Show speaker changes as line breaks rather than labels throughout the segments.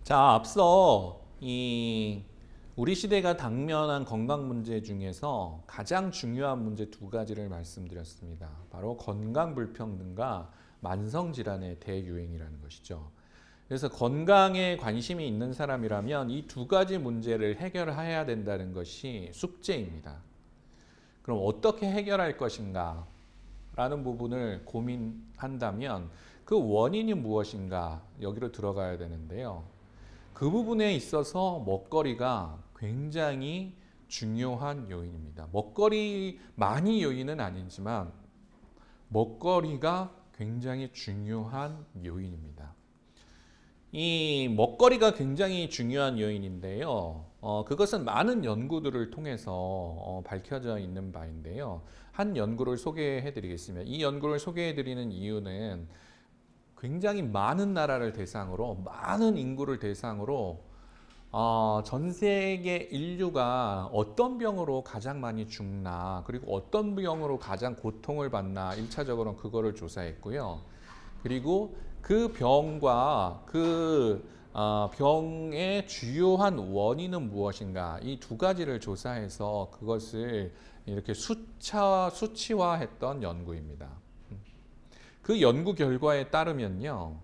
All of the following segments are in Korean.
자, 앞서 우리 시대가 당면한 건강 문제 중에서 가장 중요한 문제 두 가지를 말씀드렸습니다. 바로 건강 불평등과 만성 질환의 대유행이라는 것이죠. 그래서 건강에 관심이 있는 사람이라면 이 두 가지 문제를 해결해야 된다는 것이 숙제입니다. 그럼 어떻게 해결할 것인가? 라는 부분을 고민한다면 그 원인이 무엇인가? 여기로 들어가야 되는데요. 그 부분에 있어서 먹거리가 굉장히 중요한 요인입니다. 먹거리만이 요인은 아니지만 먹거리가 굉장히 중요한 요인입니다. 이 먹거리가 굉장히 중요한 요인인데요. 그것은 많은 연구들을 통해서 밝혀져 있는 바인데요. 한 연구를 소개해 드리겠습니다. 이 연구를 소개해 드리는 이유는 굉장히 많은 나라를 대상으로, 많은 인구를 대상으로 전 세계 인류가 어떤 병으로 가장 많이 죽나, 그리고 어떤 병으로 가장 고통을 받나 1차적으로는 그거를 조사했고요. 그리고 그 병과 그 병의 주요한 원인은 무엇인가, 이 두 가지를 조사해서 그것을 이렇게 수치화했던 연구입니다. 그 연구 결과에 따르면요,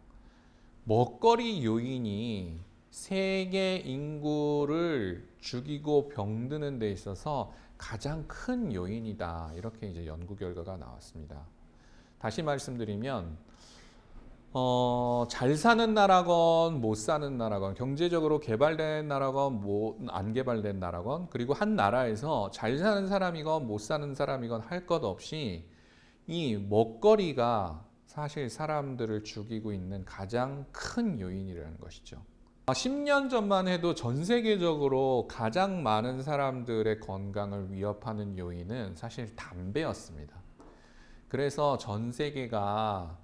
먹거리 요인이 세계 인구를 죽이고 병드는 데 있어서 가장 큰 요인이다. 이렇게 이제 연구 결과가 나왔습니다. 다시 말씀드리면, 잘 사는 나라건 못 사는 나라건, 경제적으로 개발된 나라건 안 개발된 나라건, 그리고 한 나라에서 잘 사는 사람이건 못 사는 사람이건 할 것 없이 이 먹거리가 사실 사람들을 죽이고 있는 가장 큰 요인이라는 것이죠. 10년 전만 해도 전 세계적으로 가장 많은 사람들의 건강을 위협하는 요인은 사실 담배였습니다. 그래서 전 세계가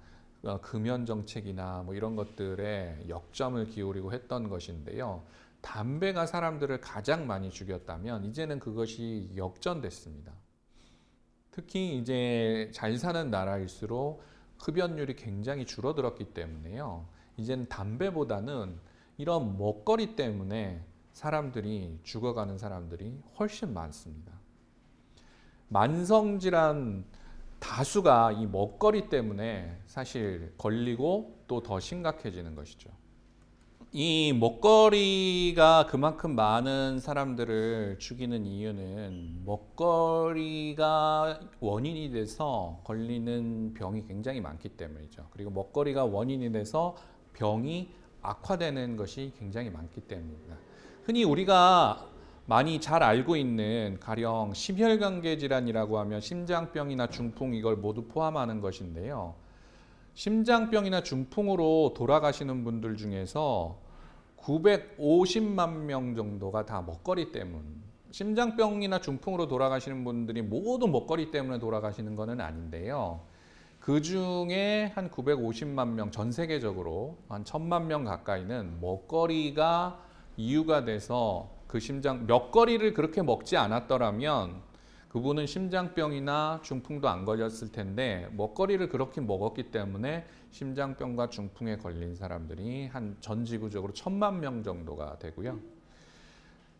금연 정책이나 뭐 이런 것들에 역점을 기울이고 했던 것인데요. 담배가 사람들을 가장 많이 죽였다면 이제는 그것이 역전됐습니다. 특히 이제 잘 사는 나라일수록 흡연율이 굉장히 줄어들었기 때문에요. 이제는 담배보다는 이런 먹거리 때문에 사람들이 죽어가는 사람들이 훨씬 많습니다. 만성질환 다수가 이 먹거리 때문에 사실 걸리고 또 더 심각해지는 것이죠. 이 먹거리가 그만큼 많은 사람들을 죽이는 이유는 먹거리가 원인이 돼서 걸리는 병이 굉장히 많기 때문이죠. 그리고 먹거리가 원인이 돼서 병이 악화되는 것이 굉장히 많기 때문입니다. 흔히 우리가 많이 잘 알고 있는 가령 심혈관계 질환이라고 하면 심장병이나 중풍 이걸 모두 포함하는 것인데요. 심장병이나 중풍으로 돌아가시는 분들 중에서 950만 명 정도가 다 먹거리 때문. 심장병이나 중풍으로 돌아가시는 분들이 모두 먹거리 때문에 돌아가시는 것은 아닌데요. 그 중에 한 950만 명, 전 세계적으로 한 1000만 명 가까이는 먹거리가 이유가 돼서 먹거리를 그렇게 먹지 않았더라면 그분은 심장병이나 중풍도 안 걸렸을 텐데 먹거리를 그렇게 먹었기 때문에 심장병과 중풍에 걸린 사람들이 한 전 지구적으로 1000만 명 정도가 되고요.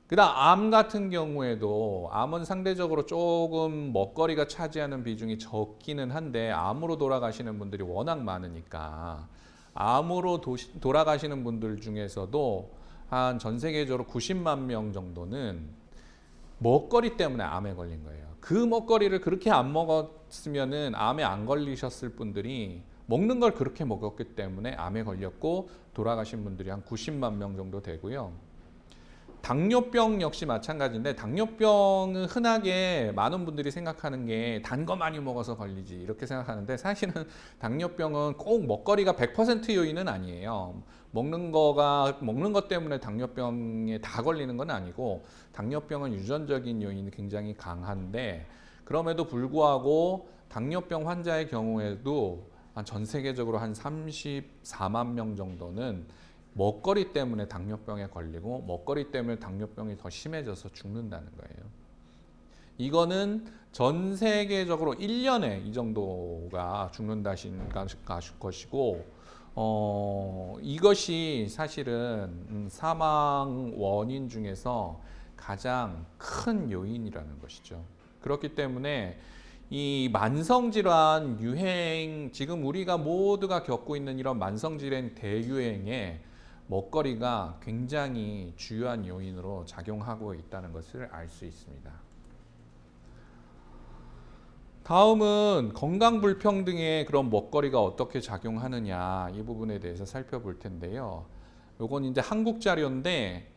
그다음 암 같은 경우에도 암은 상대적으로 조금 먹거리가 차지하는 비중이 적기는 한데 암으로 돌아가시는 분들이 워낙 많으니까 암으로 돌아가시는 분들 중에서도 한 전 세계적으로 90만 명 정도는 먹거리 때문에 암에 걸린 거예요. 그 먹거리를 그렇게 안 먹었으면은 암에 안 걸리셨을 분들이 먹는 걸 그렇게 먹었기 때문에 암에 걸렸고 돌아가신 분들이 한 90만 명 정도 되고요. 당뇨병 역시 마찬가지인데 당뇨병은 흔하게 많은 분들이 생각하는 게 단 거 많이 먹어서 걸리지 이렇게 생각하는데 사실은 당뇨병은 꼭 먹거리가 100% 요인은 아니에요. 먹는 것 때문에 당뇨병에 다 걸리는 건 아니고 당뇨병은 유전적인 요인이 굉장히 강한데 그럼에도 불구하고 당뇨병 환자의 경우에도 전 세계적으로 한 34만 명 정도는 먹거리 때문에 당뇨병에 걸리고 먹거리 때문에 당뇨병이 더 심해져서 죽는다는 거예요. 이거는 전 세계적으로 1년에 이 정도가 죽는다는 것이고 이것이 사실은 사망 원인 중에서 가장 큰 요인이라는 것이죠. 그렇기 때문에 이 만성질환 유행, 지금 우리가 모두가 겪고 있는 이런 만성질환 대유행에 먹거리가 굉장히 주요한 요인으로 작용하고 있다는 것을 알 수 있습니다. 다음은 건강 불평등에 그런 먹거리가 어떻게 작용하느냐, 이 부분에 대해서 살펴볼 텐데요. 요건 이제 한국 자료인데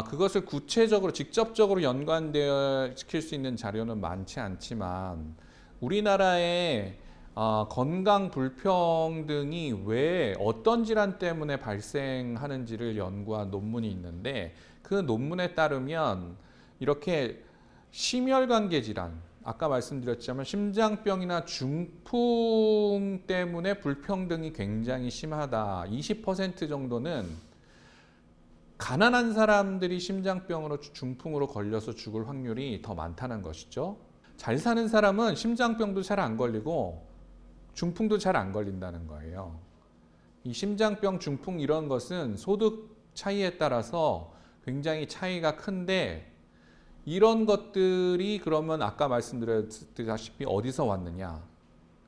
그것을 구체적으로 직접적으로 연관되어 시킬 수 있는 자료는 많지 않지만 우리나라의 건강 불평등이 왜 어떤 질환 때문에 발생하는지를 연구한 논문이 있는데, 그 논문에 따르면 이렇게 심혈관계 질환, 아까 말씀드렸지만 심장병이나 중풍 때문에 불평등이 굉장히 심하다. 20% 정도는 가난한 사람들이 심장병으로 중풍으로 걸려서 죽을 확률이 더 많다는 것이죠. 잘 사는 사람은 심장병도 잘 안 걸리고 중풍도 잘 안 걸린다는 거예요. 이 심장병, 중풍 이런 것은 소득 차이에 따라서 굉장히 차이가 큰데, 이런 것들이 그러면 아까 말씀드렸다시피 어디서 왔느냐?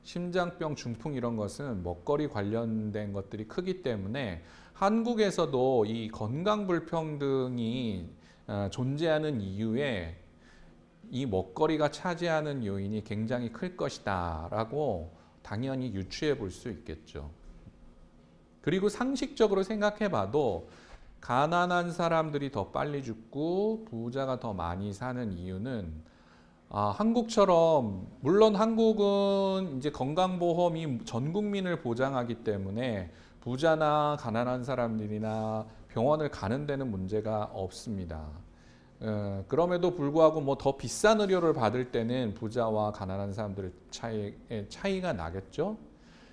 심장병, 중풍 이런 것은 먹거리 관련된 것들이 크기 때문에 한국에서도 이 건강 불평등이 존재하는 이유에 이 먹거리가 차지하는 요인이 굉장히 클 것이다 라고 당연히 유추해 볼 수 있겠죠. 그리고 상식적으로 생각해 봐도 가난한 사람들이 더 빨리 죽고 부자가 더 많이 사는 이유는 한국처럼, 물론 한국은 이제 건강보험이 전 국민을 보장하기 때문에 부자나 가난한 사람들이나 병원을 가는 데는 문제가 없습니다. 그럼에도 불구하고 뭐 더 비싼 의료를 받을 때는 부자와 가난한 사람들의 차이가 나겠죠.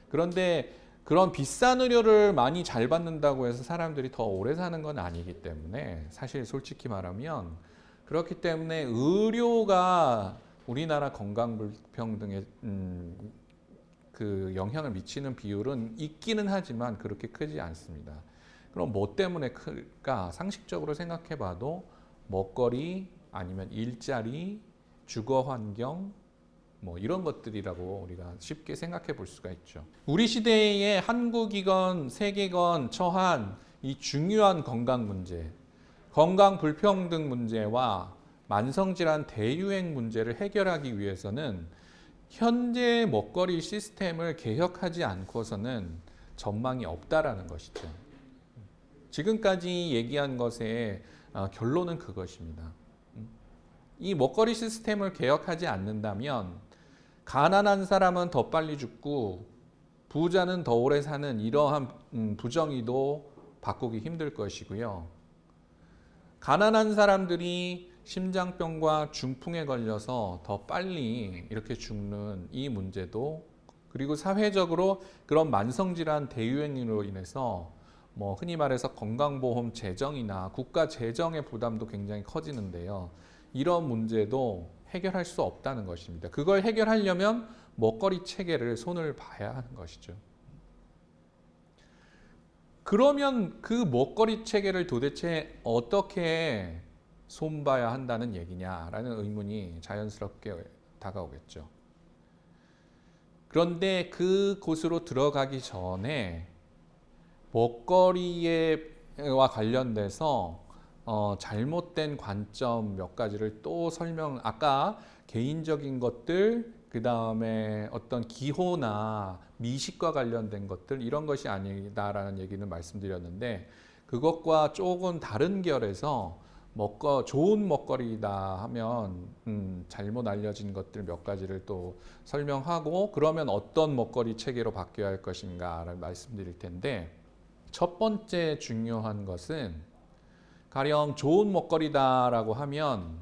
그런데 그런 비싼 의료를 많이 잘 받는다고 해서 사람들이 더 오래 사는 건 아니기 때문에, 사실 솔직히 말하면 그렇기 때문에 의료가 우리나라 건강 불평등에 그 영향을 미치는 비율은 있기는 하지만 그렇게 크지 않습니다. 그럼 뭐 때문에 클까? 상식적으로 생각해 봐도 먹거리, 아니면 일자리, 주거 환경, 뭐 이런 것들이라고 우리가 쉽게 생각해 볼 수가 있죠. 우리 시대에 한국이건 세계건 처한 이 중요한 건강 문제, 건강 불평등 문제와 만성질환 대유행 문제를 해결하기 위해서는 현재 먹거리 시스템을 개혁하지 않고서는 전망이 없다라는 것이죠. 지금까지 얘기한 것의 결론은 그것입니다. 이 먹거리 시스템을 개혁하지 않는다면 가난한 사람은 더 빨리 죽고 부자는 더 오래 사는 이러한 부정의도 바꾸기 힘들 것이고요. 가난한 사람들이 심장병과 중풍에 걸려서 더 빨리 이렇게 죽는 이 문제도, 그리고 사회적으로 그런 만성질환 대유행으로 인해서 뭐 흔히 말해서 건강보험 재정이나 국가 재정의 부담도 굉장히 커지는데요. 이런 문제도 해결할 수 없다는 것입니다. 그걸 해결하려면 먹거리 체계를 손을 봐야 하는 것이죠. 그러면 그 먹거리 체계를 도대체 어떻게 손봐야 한다는 얘기냐라는 의문이 자연스럽게 다가오겠죠. 그런데 그곳으로 들어가기 전에 먹거리와 관련돼서 잘못된 관점 몇 가지를 또 아까 개인적인 것들, 그 다음에 어떤 기호나 미식과 관련된 것들, 이런 것이 아니다라는 얘기는 말씀드렸는데, 그것과 조금 다른 결에서 좋은 먹거리다 하면 잘못 알려진 것들 몇 가지를 또 설명하고, 그러면 어떤 먹거리 체계로 바뀌어야 할 것인가를 말씀드릴 텐데, 첫 번째 중요한 것은 가령 좋은 먹거리다라고 하면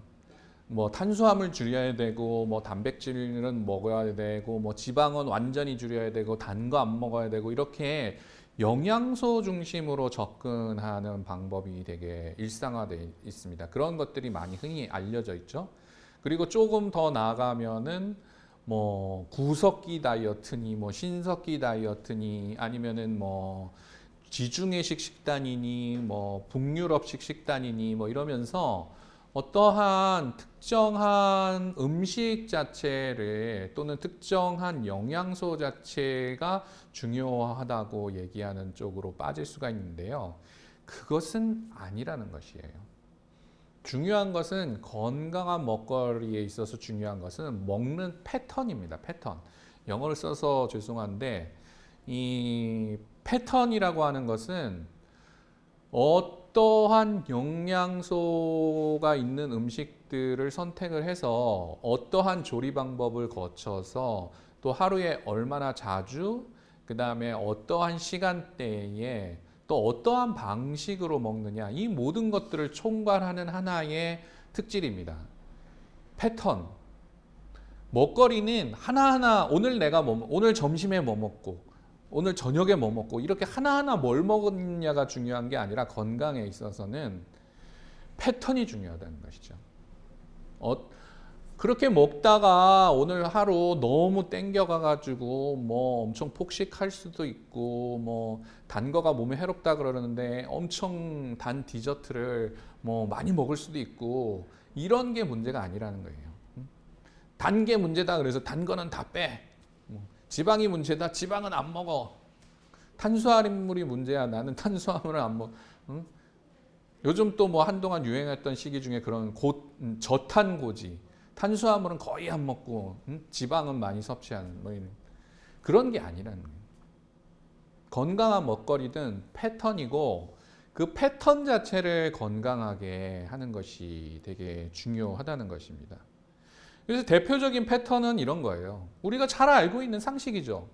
뭐 탄수화물 줄여야 되고, 뭐 단백질은 먹어야 되고, 뭐 지방은 완전히 줄여야 되고, 단 거 안 먹어야 되고, 이렇게 영양소 중심으로 접근하는 방법이 되게 일상화되어 있습니다. 그런 것들이 많이 흔히 알려져 있죠. 그리고 조금 더 나아가면은 뭐 구석기 다이어트니 뭐 신석기 다이어트니 아니면은 뭐 지중해식 식단이니 뭐 북유럽식 식단이니 뭐 이러면서 어떠한 특정한 음식 자체를 또는 특정한 영양소 자체가 중요하다고 얘기하는 쪽으로 빠질 수가 있는데요. 그것은 아니라는 것이에요. 중요한 것은 건강한 먹거리에 있어서 중요한 것은 먹는 패턴입니다. 패턴. 영어를 써서 죄송한데 이 패턴이라고 하는 것은 어떠한 영양소가 있는 음식들을 선택을 해서 어떠한 조리 방법을 거쳐서 또 하루에 얼마나 자주 그 다음에 어떠한 시간대에 또 어떠한 방식으로 먹느냐 이 모든 것들을 총괄하는 하나의 특질입니다. 패턴. 먹거리는 하나하나 오늘 내가 오늘 점심에 뭐 먹고 오늘 저녁에 뭐 먹고 이렇게 하나하나 뭘 먹느냐가 중요한 게 아니라 건강에 있어서는 패턴이 중요하다는 것이죠. 그렇게 먹다가 오늘 하루 너무 땡겨가가지고 뭐 엄청 폭식할 수도 있고 뭐 단 거가 몸에 해롭다 그러는데 엄청 단 디저트를 뭐 많이 먹을 수도 있고 이런 게 문제가 아니라는 거예요. 단 게 문제다 그래서 단 거는 다 빼. 지방이 문제다. 지방은 안 먹어. 탄수화물이 문제야. 나는 탄수화물을 안 먹어. 응? 요즘 또 뭐 한동안 유행했던 시기 중에 그런 저탄고지. 탄수화물은 거의 안 먹고 지방은 많이 섭취하는 뭐 이런 그런 게 아니라는 거예요. 건강한 먹거리든 패턴이고 그 패턴 자체를 건강하게 하는 것이 되게 중요하다는 것입니다. 그래서 대표적인 패턴은 이런 거예요. 우리가 잘 알고 있는 상식이죠.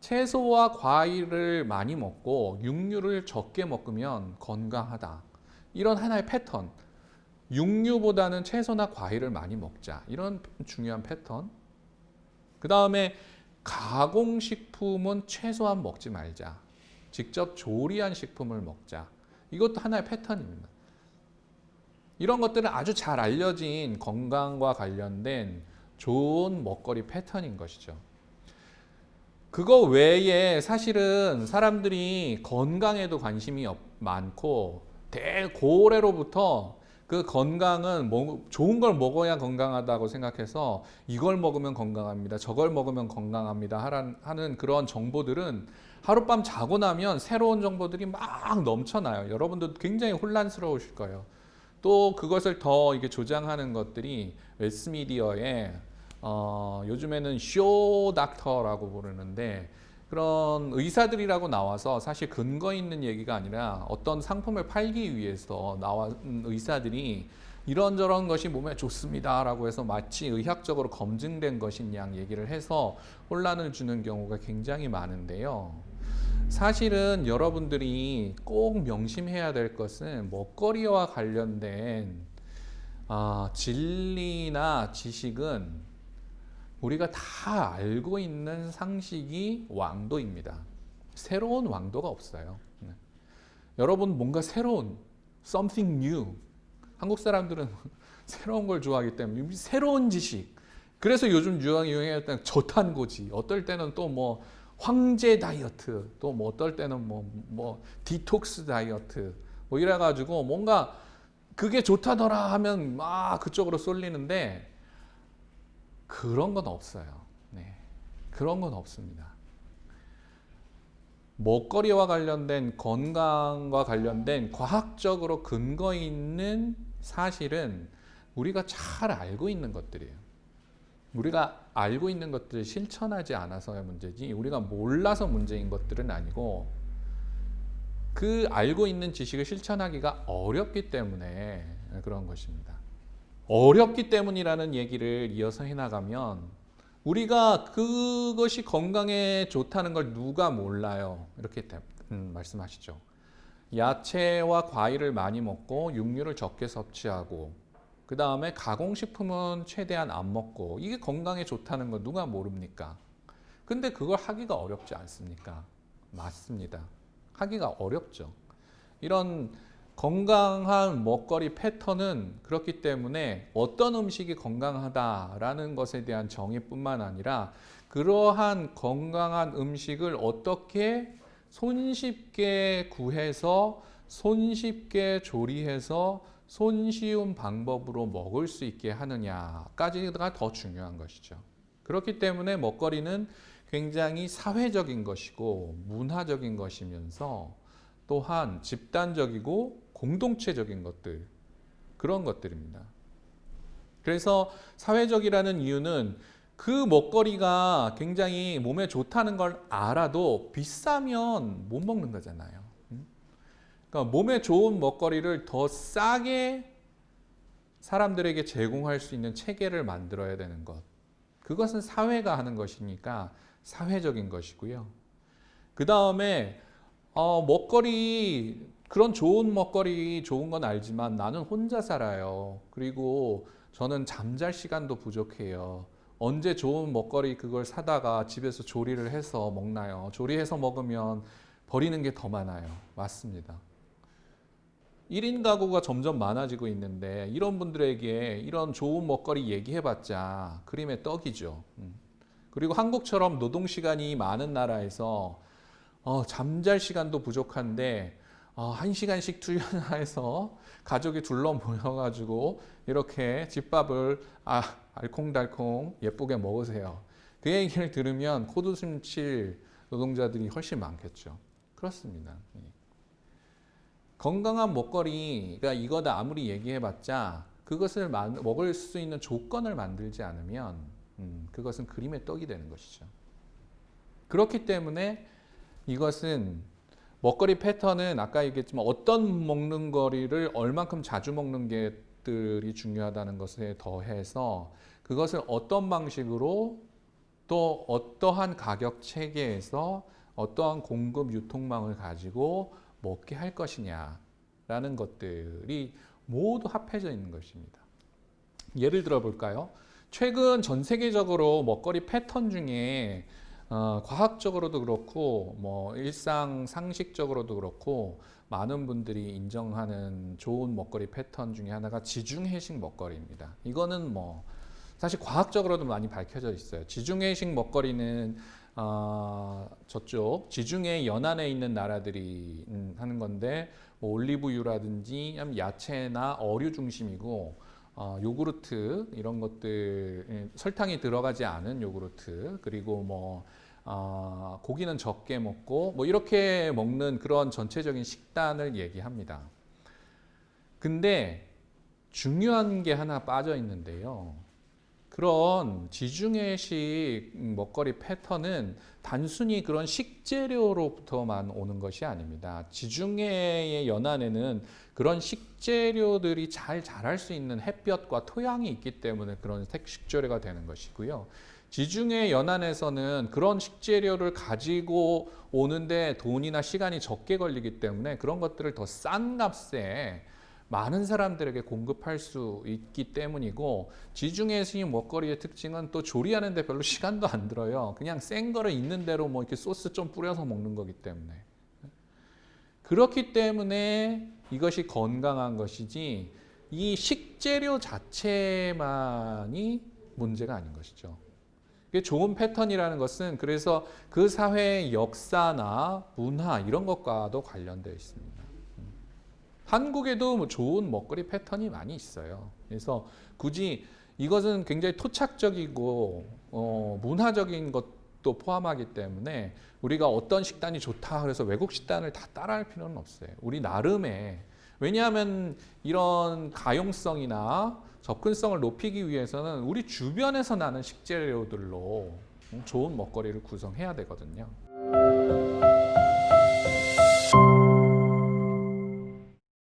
채소와 과일을 많이 먹고 육류를 적게 먹으면 건강하다. 이런 하나의 패턴. 육류보다는 채소나 과일을 많이 먹자. 이런 중요한 패턴. 그 다음에 가공식품은 최소한 먹지 말자. 직접 조리한 식품을 먹자. 이것도 하나의 패턴입니다. 이런 것들은 아주 잘 알려진 건강과 관련된 좋은 먹거리 패턴인 것이죠. 그거 외에 사실은 사람들이 건강에도 관심이 많고 대고래로부터 그 건강은 좋은 걸 먹어야 건강하다고 생각해서 이걸 먹으면 건강합니다. 저걸 먹으면 건강합니다. 하는 그런 정보들은 하룻밤 자고 나면 새로운 정보들이 막 넘쳐나요. 여러분도 굉장히 혼란스러우실 거예요. 또 그것을 더 이게 조장하는 것들이 매스미디어에 요즘에는 쇼 닥터라고 부르는데 그런 의사들이라고 나와서 사실 근거 있는 얘기가 아니라 어떤 상품을 팔기 위해서 나온 의사들이 이런저런 것이 몸에 좋습니다라고 해서 마치 의학적으로 검증된 것인 양 얘기를 해서 혼란을 주는 경우가 굉장히 많은데요. 사실은 여러분들이 꼭 명심해야 될 것은 먹거리와 관련된 진리나 지식은 우리가 다 알고 있는 상식이 왕도입니다. 새로운 왕도가 없어요. 여러분 뭔가 새로운 something new. 한국 사람들은 새로운 걸 좋아하기 때문에 새로운 지식. 그래서 요즘 유행했던 저탄고지. 어떨 때는 또 뭐 황제 다이어트, 또 뭐 어떨 때는 뭐 디톡스 다이어트. 뭐 이래가지고 뭔가 그게 좋다더라 하면 막 그쪽으로 쏠리는데. 그런 건 없어요. 네. 그런 건 없습니다. 먹거리와 관련된 건강과 관련된 과학적으로 근거 있는 사실은 우리가 잘 알고 있는 것들이에요. 우리가 알고 있는 것들을 실천하지 않아서의 문제지 우리가 몰라서 문제인 것들은 아니고 그 알고 있는 지식을 실천하기가 어렵기 때문에 그런 것입니다. 어렵기 때문이라는 얘기를 이어서 해나가면 우리가 그것이 건강에 좋다는 걸 누가 몰라요. 이렇게 말씀하시죠. 야채와 과일을 많이 먹고 육류를 적게 섭취하고 그 다음에 가공식품은 최대한 안 먹고 이게 건강에 좋다는 거 누가 모릅니까? 근데 그걸 하기가 어렵지 않습니까? 맞습니다. 하기가 어렵죠. 이런 건강한 먹거리 패턴은 그렇기 때문에 어떤 음식이 건강하다라는 것에 대한 정의뿐만 아니라 그러한 건강한 음식을 어떻게 손쉽게 구해서 손쉽게 조리해서 손쉬운 방법으로 먹을 수 있게 하느냐까지가 더 중요한 것이죠. 그렇기 때문에 먹거리는 굉장히 사회적인 것이고 문화적인 것이면서 또한 집단적이고 공동체적인 것들, 그런 것들입니다. 그래서 사회적이라는 이유는 그 먹거리가 굉장히 몸에 좋다는 걸 알아도 비싸면 못 먹는 거잖아요. 그러니까 몸에 좋은 먹거리를 더 싸게 사람들에게 제공할 수 있는 체계를 만들어야 되는 것. 그것은 사회가 하는 것이니까 사회적인 것이고요. 그 다음에 먹거리, 그런 좋은 먹거리 좋은 건 알지만 나는 혼자 살아요. 그리고 저는 잠잘 시간도 부족해요. 언제 좋은 먹거리 그걸 사다가 집에서 조리를 해서 먹나요? 조리해서 먹으면 버리는 게 더 많아요. 맞습니다. 1인 가구가 점점 많아지고 있는데 이런 분들에게 이런 좋은 먹거리 얘기해봤자 그림의 떡이죠. 그리고 한국처럼 노동시간이 많은 나라에서 잠잘 시간도 부족한데 1시간씩 투자해서 가족이 둘러 모여가지고 이렇게 집밥을 알콩달콩 예쁘게 먹으세요. 그 얘기를 들으면 코웃음 칠 노동자들이 훨씬 많겠죠. 그렇습니다. 건강한 먹거리가 이거다 아무리 얘기해봤자 그것을 먹을 수 있는 조건을 만들지 않으면 그것은 그림의 떡이 되는 것이죠. 그렇기 때문에 이것은 먹거리 패턴은 아까 얘기했지만 어떤 먹는 거리를 얼만큼 자주 먹는 게들이 중요하다는 것에 더해서 그것을 어떤 방식으로 또 어떠한 가격 체계에서 어떠한 공급 유통망을 가지고 먹게 할 것이냐라는 것들이 모두 합해져 있는 것입니다. 예를 들어 볼까요? 최근 전 세계적으로 먹거리 패턴 중에 과학적으로도 그렇고 뭐 일상 상식적으로도 그렇고 많은 분들이 인정하는 좋은 먹거리 패턴 중에 하나가 지중해식 먹거리입니다. 이거는 뭐 사실 과학적으로도 많이 밝혀져 있어요. 지중해식 먹거리는 저쪽 지중해 연안에 있는 나라들이 하는 건데 뭐 올리브유라든지 야채나 어류 중심이고 요구르트 이런 것들 설탕이 들어가지 않은 요구르트 그리고 뭐 고기는 적게 먹고 뭐 이렇게 먹는 그런 전체적인 식단을 얘기합니다. 근데 중요한 게 하나 빠져 있는데요. 그런 지중해식 먹거리 패턴은 단순히 그런 식재료로부터만 오는 것이 아닙니다. 지중해의 연안에는 그런 식재료들이 잘 자랄 수 있는 햇볕과 토양이 있기 때문에 그런 식재료가 되는 것이고요. 지중해 연안에서는 그런 식재료를 가지고 오는데 돈이나 시간이 적게 걸리기 때문에 그런 것들을 더 싼 값에 많은 사람들에게 공급할 수 있기 때문이고 지중해식 먹거리의 특징은 또 조리하는데 별로 시간도 안 들어요. 그냥 센 거를 있는 대로 뭐 이렇게 소스 좀 뿌려서 먹는 거기 때문에 그렇기 때문에 이것이 건강한 것이지 이 식재료 자체만이 문제가 아닌 것이죠. 좋은 패턴이라는 것은 그래서 그 사회의 역사나 문화 이런 것과도 관련되어 있습니다. 한국에도 뭐 좋은 먹거리 패턴이 많이 있어요. 그래서 굳이 이것은 굉장히 토착적이고 문화적인 것도 포함하기 때문에 우리가 어떤 식단이 좋다 그래서 외국 식단을 다 따라할 필요는 없어요. 우리 나름의 왜냐하면 이런 가용성이나 접근성을 높이기 위해서는 우리 주변에서 나는 식재료들로 좋은 먹거리를 구성해야 되거든요.